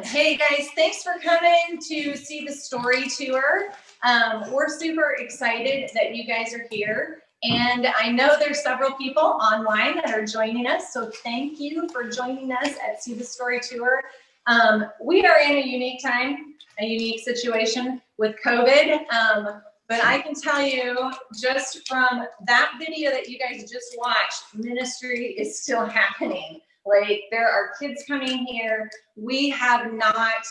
Hey guys, thanks for coming to see the story tour. We're super excited that you guys are here. And I know there's several people online that are joining us. So thank you for joining us at See the Story Tour. We are in a unique time, a unique situation with COVID. But I can tell you just from that video that you guys just watched, ministry is still happening. Like, there are kids coming here. We have not,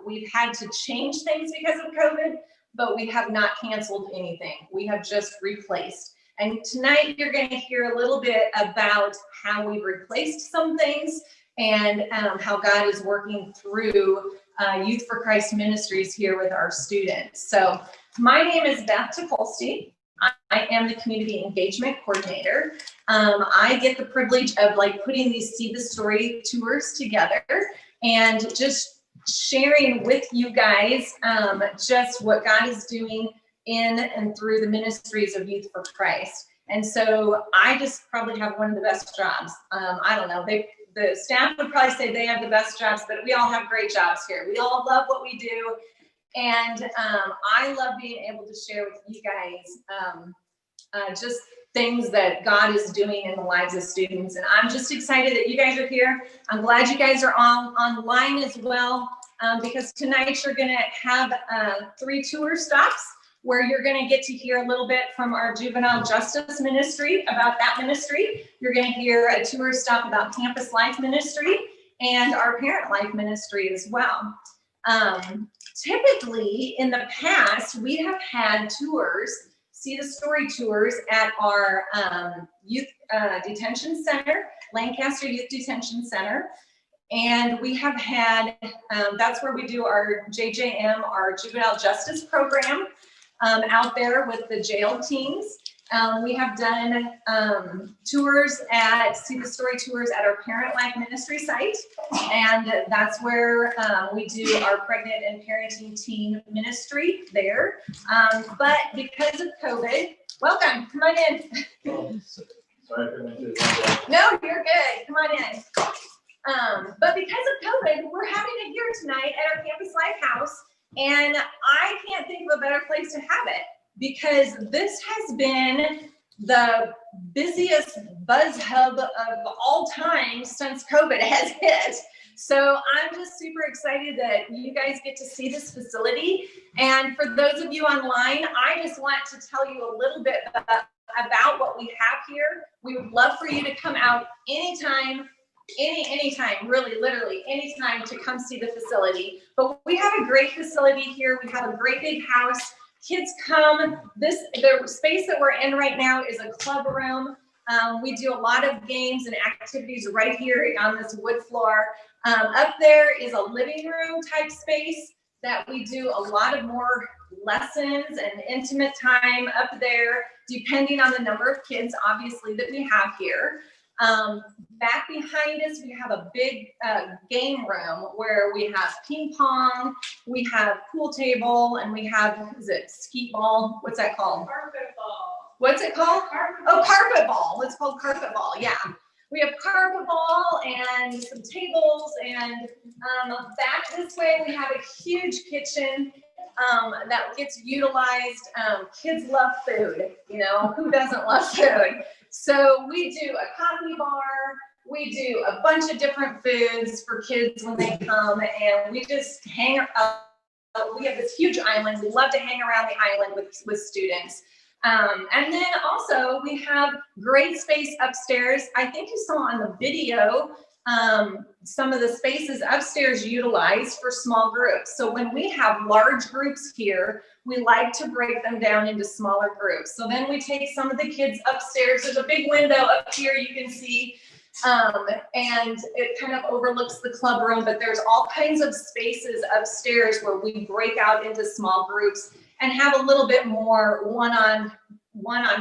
we've had to change things because of COVID, but we have not canceled anything. We have just replaced. And tonight you're going to hear a little bit about how we've replaced some things and how God is working through Youth for Christ Ministries here with our students. So my name is Beth Intro. I am the community engagement coordinator. I get the privilege of putting these See the Story tours together and just sharing with you guys just what God is doing in and through the ministries of Youth for Christ. And so I just probably have one of the best jobs. I don't know, the staff would probably say they have the best jobs, but we all have great jobs here. We all love what we do. And I love being able to share with you guys just things that God is doing in the lives of students. And I'm just excited that you guys are here. I'm glad you guys are online as well, because tonight you're gonna have 3 tour stops where you're gonna get to hear a little bit from our juvenile justice ministry about that ministry. You're gonna hear a tour stop about campus life ministry and our parent life ministry as well. Typically in the past, we have had tours, See the Story tours at our youth detention center, Lancaster Youth Detention Center. And we have had, that's where we do our JJM, our juvenile justice program out there with the jail teams. We have done tours at See the Story tours at our Parent Life Ministry site, and that's where we do our pregnant and parenting teen ministry there. But because of COVID, welcome, come on in. Sorry for mentioning. No, you're good, come on in. But because of COVID, we're having it here tonight at our Campus Life House, and I can't think of a better place to have it, because this has been the busiest buzz hub of all time since COVID has hit. So I'm just super excited that you guys get to see this facility. And for those of you online, I just want to tell you a little bit about what we have here. We would love for you to come out anytime, anytime, really, literally, anytime to come see the facility. But we have a great facility here. We have a great big house. Kids come, the space that we're in right now is a club room. We do a lot of games and activities right here on this wood floor. Up there is a living room type space that we do a lot of more lessons and intimate time up there, depending on the number of kids, obviously, that we have here. Back behind us, we have a big game room where we have ping pong, we have pool table, and we have, is it skeet ball? What's that called? Carpet ball. What's it called? Carpet ball. Oh, carpet ball. It's called carpet ball, yeah. We have carpet ball and some tables, and back this way we have a huge kitchen that gets utilized. Kids love food, you know, who doesn't love food? So we do a coffee bar, we do a bunch of different foods for kids when they come, and we just hang out. We have this huge island. We love to hang around the island with students. And then also we have great space upstairs. I think you saw on the video some of the spaces upstairs utilized for small groups. So when we have large groups here, we like to break them down into smaller groups. So then we take some of the kids upstairs. There's a big window up here you can see, and it kind of overlooks the club room, but there's all kinds of spaces upstairs where we break out into small groups and have a little bit more one on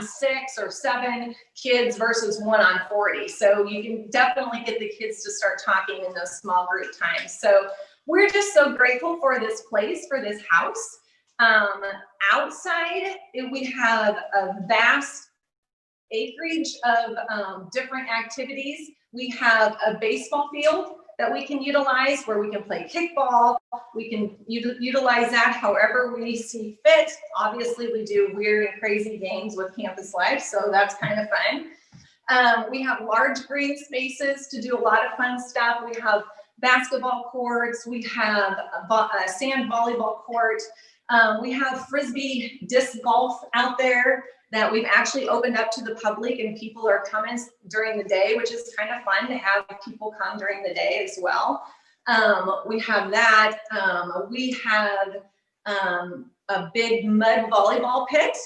6 or 7 kids versus 1 on 40. So you can definitely get the kids to start talking in those small group times. So we're just so grateful for this place, for this house. Outside, we have a vast acreage of different activities. We have a baseball field that we can utilize where we can play kickball. We can utilize that however we see fit. Obviously, we do weird and crazy games with Campus Life, so that's kind of fun. We have large green spaces to do a lot of fun stuff. We have basketball courts. We have a sand volleyball court. We have Frisbee disc golf out there that we've actually opened up to the public, and people are coming during the day, which is kind of fun to have people come during the day as well. We have that. We have a big mud volleyball pit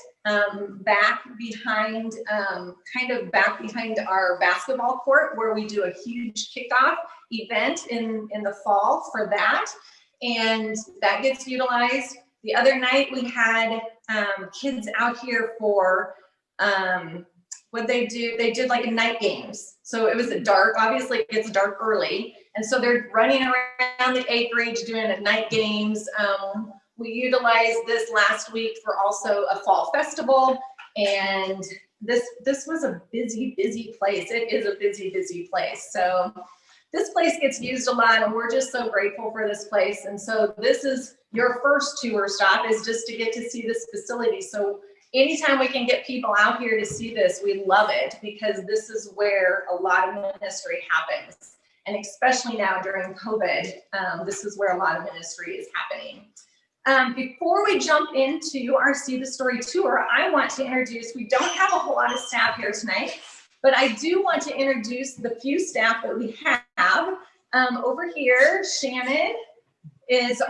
back behind, kind of back behind our basketball court, where we do a huge kickoff event in the fall for that, and that gets utilized. The other night we had kids out here for what they do. They did like a night games. So it was dark. Obviously it gets dark early. And so they're running around the acreage doing a night games. We utilized this last week for also a fall festival. And this was a busy, busy place. It is a busy, busy place. So this place gets used a lot, and we're just so grateful for this place. And so this is your first tour stop, is just to get to see this facility. So anytime we can get people out here to see this, we love it, because this is where a lot of ministry happens. And especially now during COVID, this is where a lot of ministry is happening. Before we jump into our See the Story tour, I want to introduce, we don't have a whole lot of staff here tonight, but I do want to introduce the few staff that we have. Over here, Shannon is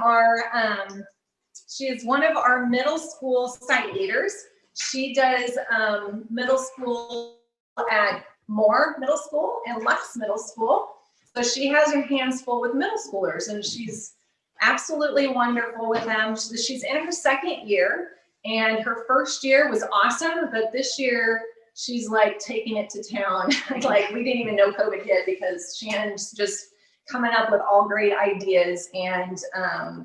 she is one of our middle school site leaders. She does middle school at Moore Middle School and Lux Middle School. So she has her hands full with middle schoolers, and she's absolutely wonderful with them. She's in her second year, and her first year was awesome, but this year she's like taking it to town. Like, we didn't even know COVID hit, because Shannon's just coming up with all great ideas and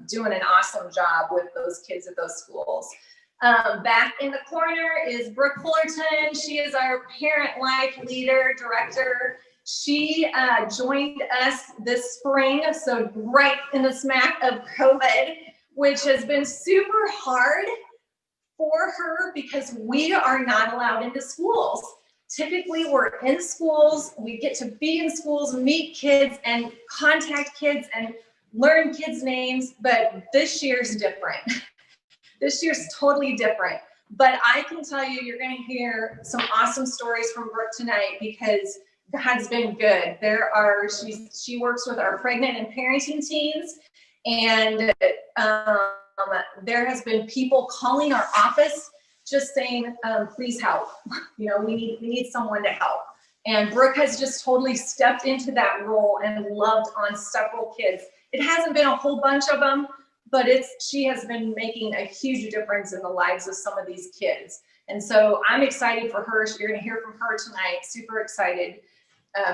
doing an awesome job with those kids at those schools. Back in the corner is Brooke Fullerton. She is our parent life leader director. She joined us this spring, so right in the smack of COVID, which has been super hard for her because we are not allowed into schools. Typically, we're in schools, we get to be in schools, meet kids and contact kids and learn kids' names, but this year's different. This year's totally different. But I can tell you, you're going to hear some awesome stories from Brooke tonight, because God's been good. She works with our pregnant and parenting teams, and there has been people calling our office just saying, please help. You know, we need someone to help. And Brooke has just totally stepped into that role and loved on several kids. It hasn't been a whole bunch of them, but she has been making a huge difference in the lives of some of these kids. And so I'm excited for her. You're going to hear from her tonight. Super excited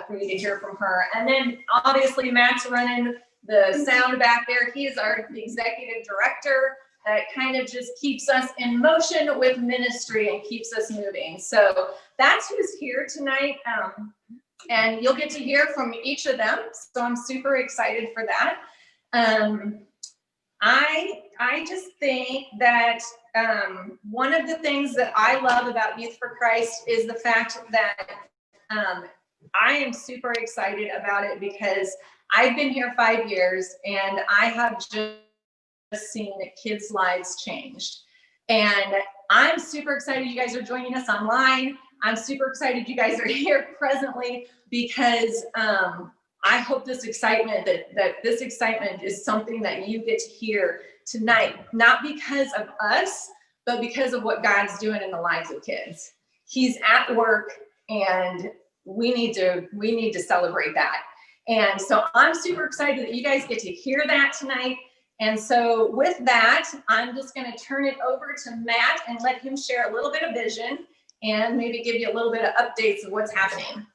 for you to hear from her. And then obviously Matt's running the sound back there. He is our executive director. That kind of just keeps us in motion with ministry and keeps us moving. So that's who's here tonight. And you'll get to hear from each of them. So I'm super excited for that. I just think that one of the things that I love about Youth for Christ is the fact that I am super excited about it, because I've been here 5 years and I have just seen kids' lives changed. And I'm super excited you guys are joining us online. I'm super excited you guys are here presently, because I hope this excitement, that this excitement is something that you get to hear tonight, not because of us, but because of what God's doing in the lives of kids. He's at work, and we need to celebrate that. And so I'm super excited that you guys get to hear that tonight. And so with that, I'm just going to turn it over to Matt and let him share a little bit of vision and maybe give you a little bit of updates of what's happening.